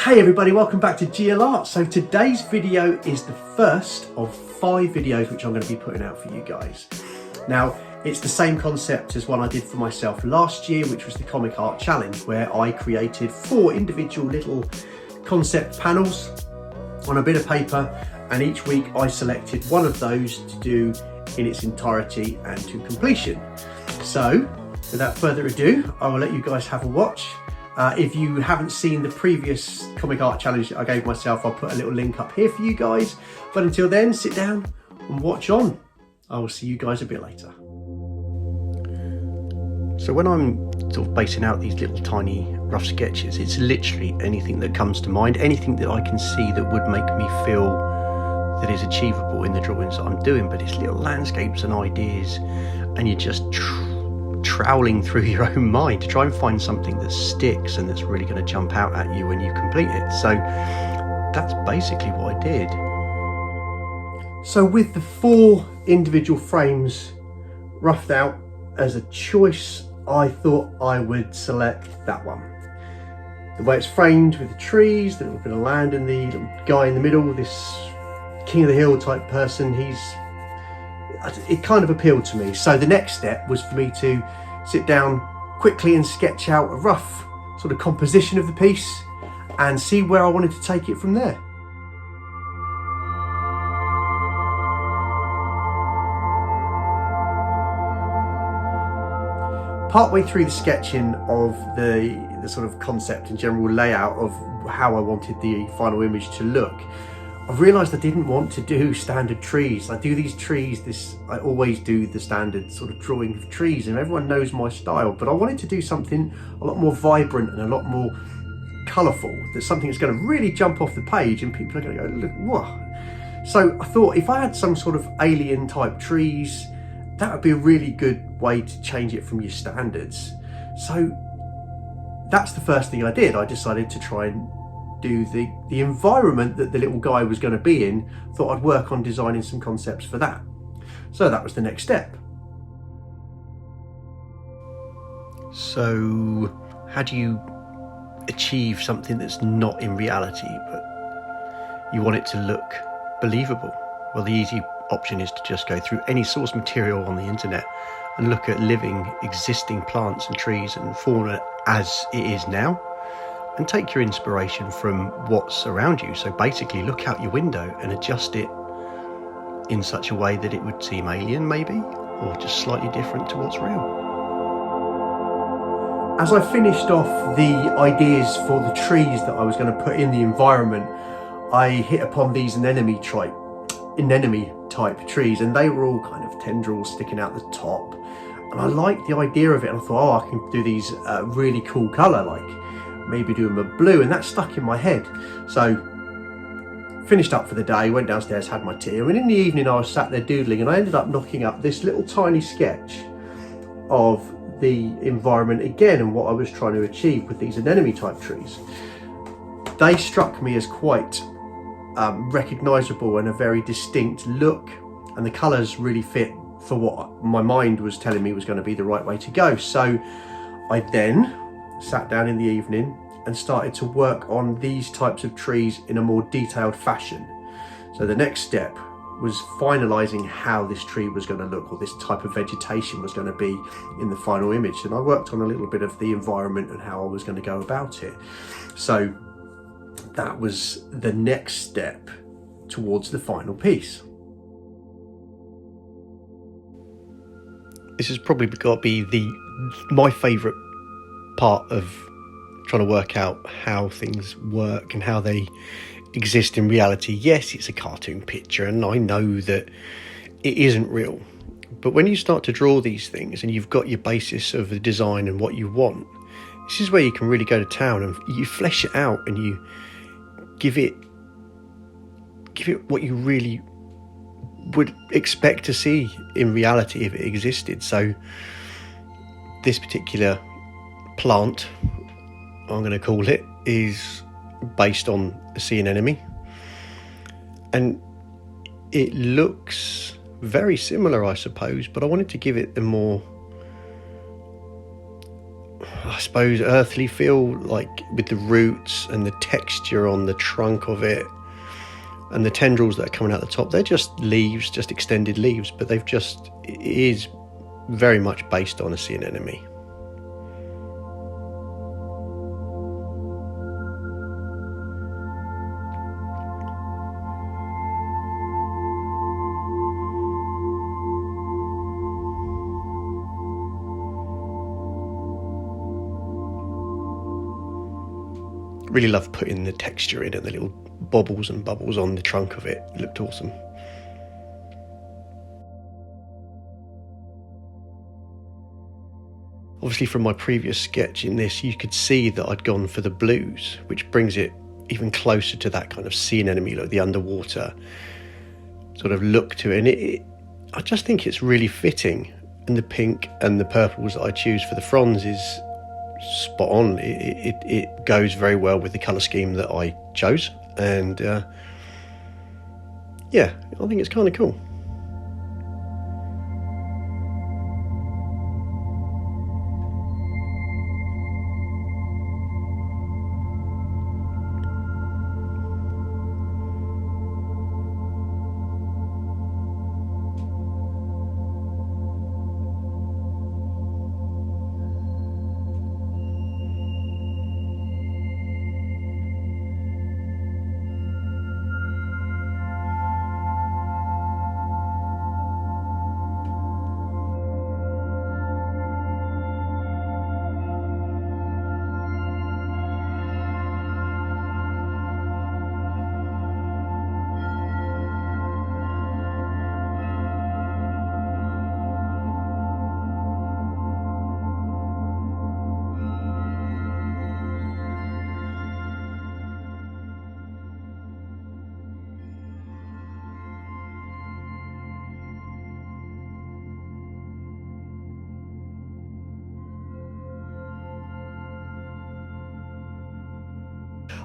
Hey everybody, welcome back to GL Art. So today's video is the first of 5 videos which I'm going to be putting out for you guys. Now, it's the same concept as one I did for myself last year, which was the Comic Art Challenge, where I created 4 individual little concept panels on a bit of paper, and each week I selected one of those to do in its entirety and to completion. So, without further ado, I will let you guys have a watch. If you haven't seen the previous Comic Art Challenge that I gave myself, I'll put a little link up here for you guys. But until then, sit down and watch on. I will see you guys a bit later. So when I'm sort of basing out these little tiny rough sketches, it's literally anything that comes to mind, anything that I can see that would make me feel that is achievable in the drawings that I'm doing. But it's little landscapes and ideas, and you're just troweling through your own mind to try and find something that sticks and that's really going to jump out at you when you complete it. So that's basically what I did. So with the 4 individual frames roughed out as a choice, I thought I would select that one. The way it's framed with the trees, the little bit of land, and the little guy in the middle, this king of the hill type person, it kind of appealed to me. So the next step was for me to sit down quickly and sketch out a rough sort of composition of the piece and see where I wanted to take it from there. Partway through the sketching of the sort of concept and general layout of how I wanted the final image to look, I've realised I didn't want to do standard trees. I do these trees, I always do the standard sort of drawing of trees, and everyone knows my style, but I wanted to do something a lot more vibrant and a lot more colourful. That's something that's going to really jump off the page and people are going to go, look, what? So I thought if I had some sort of alien type trees, that would be a really good way to change it from your standards. So that's the first thing I did. I decided to try and do the environment that the little guy was going to be in. Thought I'd work on designing some concepts for that. So that was the next step. So how do you achieve something that's not in reality but you want it to look believable? Well, the easy option is to just go through any source material on the internet and look at living, existing plants and trees and fauna as it is now, and take your inspiration from what's around you. So basically look out your window and adjust it in such a way that it would seem alien maybe, or just slightly different to what's real. As I finished off the ideas for the trees that I was going to put in the environment, I hit upon these anemone type trees, and they were all kind of tendrils sticking out the top. And I liked the idea of it, and I thought, oh, I can do these really cool colour, like maybe do them a blue, and that stuck in my head. So finished up for the day, went downstairs, had my tea, and in the evening I was sat there doodling, and I ended up knocking up this little tiny sketch of the environment again and what I was trying to achieve with these anemone type trees. They struck me as quite recognisable and a very distinct look, and the colours really fit for what my mind was telling me was going to be the right way to go. So I then sat down in the evening and started to work on these types of trees in a more detailed fashion. So the next step was finalising how this tree was going to look, or this type of vegetation was going to be in the final image. And I worked on a little bit of the environment and how I was going to go about it. So that was the next step towards the final piece. This has probably got to be my favourite part of trying to work out how things work and how they exist in reality. Yes, it's a cartoon picture, and I know that it isn't real, but when you start to draw these things and you've got your basis of the design and what you want, this is where you can really go to town and you flesh it out and you give it what you really would expect to see in reality if it existed. So this particular plant, I'm going to call it, is based on a sea anemone, and it looks very similar, I suppose, but I wanted to give it the more, I suppose, earthly feel, like with the roots and the texture on the trunk of it. And the tendrils that are coming out the top, they're just leaves, just extended leaves, but it is very much based on a sea anemone. Really love putting the texture in and the little bobbles and bubbles on the trunk of it. It looked awesome. Obviously from my previous sketch in this, you could see that I'd gone for the blues, which brings it even closer to that kind of sea anemone look, the underwater sort of look to it. And I just think it's really fitting. And the pink and the purples that I choose for the fronds is spot on. It goes very well with the colour scheme that I chose, and yeah, I think it's kind of cool.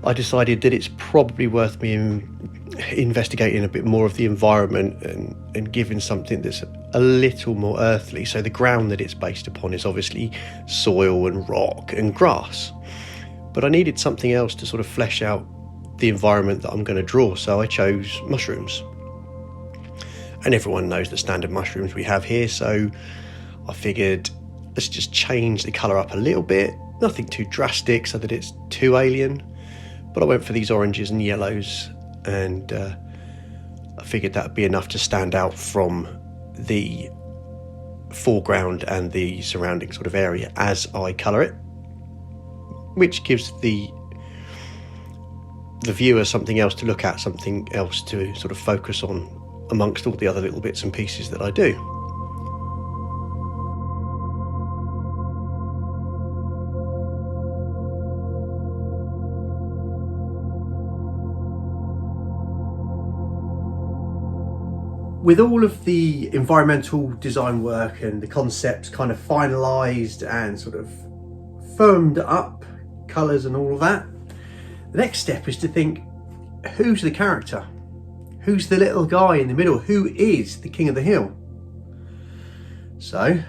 I decided that it's probably worth me investigating a bit more of the environment and giving something that's a little more earthly. So the ground that it's based upon is obviously soil and rock and grass, but I needed something else to sort of flesh out the environment that I'm going to draw, so I chose mushrooms. And everyone knows the standard mushrooms we have here, so I figured let's just change the colour up a little bit, nothing too drastic so that it's too alien. But I went for these oranges and yellows, and I figured that would be enough to stand out from the foreground and the surrounding sort of area as I colour it, which gives the viewer something else to look at, something else to sort of focus on amongst all the other little bits and pieces that I do. With all of the environmental design work and the concepts kind of finalised and sort of firmed up, colours and all of that, the next step is to think, who's the character? Who's the little guy in the middle? Who is the king of the hill? So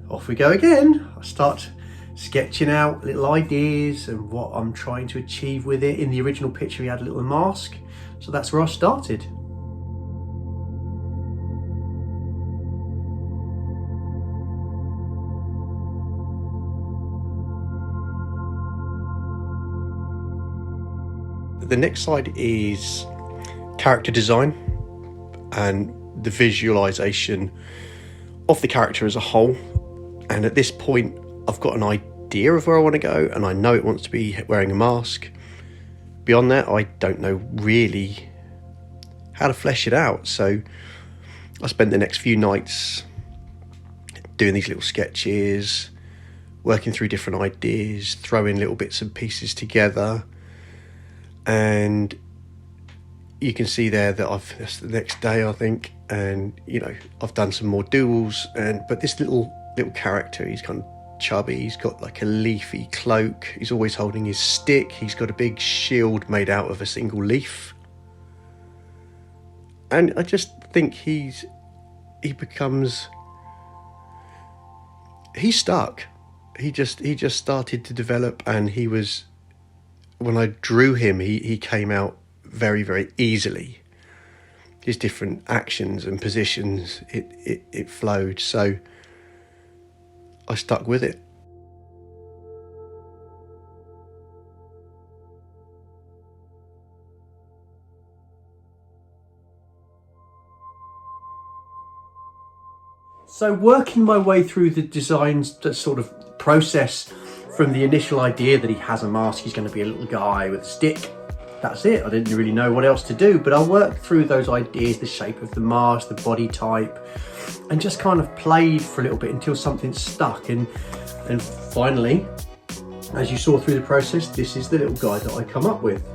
off we go again. I start sketching out little ideas and what I'm trying to achieve with it. In the original picture he had a little mask, so that's where I started. The next slide is character design and the visualization of the character as a whole. And at this point, I've got an idea of where I want to go, and I know it wants to be wearing a mask. Beyond that, I don't know really how to flesh it out. So I spent the next few nights doing these little sketches, working through different ideas, throwing little bits and pieces together. And you can see there that that's the next day, I think, and you know, I've done some more doodles, but this little character, he's kind of chubby, he's got like a leafy cloak, he's always holding his stick, he's got a big shield made out of a single leaf, and I just think he's stuck. he just started to develop, and he was, when I drew him, he came out very, very easily. His different actions and positions, it flowed, so I stuck with it. So working my way through the designs, the sort of process from the initial idea that he has a mask, he's going to be a little guy with a stick. That's it. I didn't really know what else to do, but I worked through those ideas, the shape of the mask, the body type, and just kind of played for a little bit until something stuck. And finally, as you saw through the process, this is the little guy that I come up with.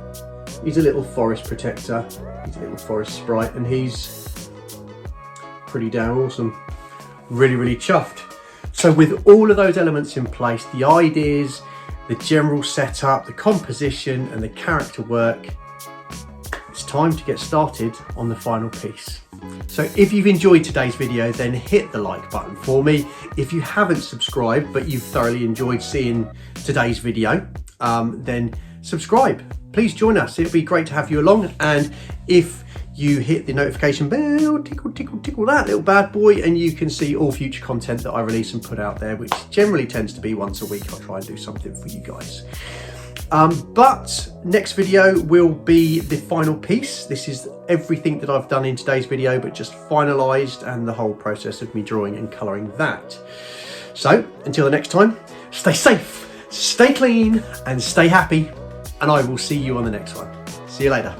He's a little forest protector, he's a little forest sprite, and he's pretty damn awesome. Really, really chuffed. So with all of those elements in place, the ideas, the general setup, the composition and the character work, it's time to get started on the final piece. So if you've enjoyed today's video, then hit the like button for me. If you haven't subscribed, but you've thoroughly enjoyed seeing today's video, then subscribe. Please join us. It'd be great to have you along. And if you hit the notification bell, tickle, tickle, tickle that little bad boy, and you can see all future content that I release and put out there, which generally tends to be once a week. I'll try and do something for you guys. But next video will be the final piece. This is everything that I've done in today's video, but just finalized, and the whole process of me drawing and coloring that. So until the next time, stay safe, stay clean, and stay happy. And I will see you on the next one. See you later.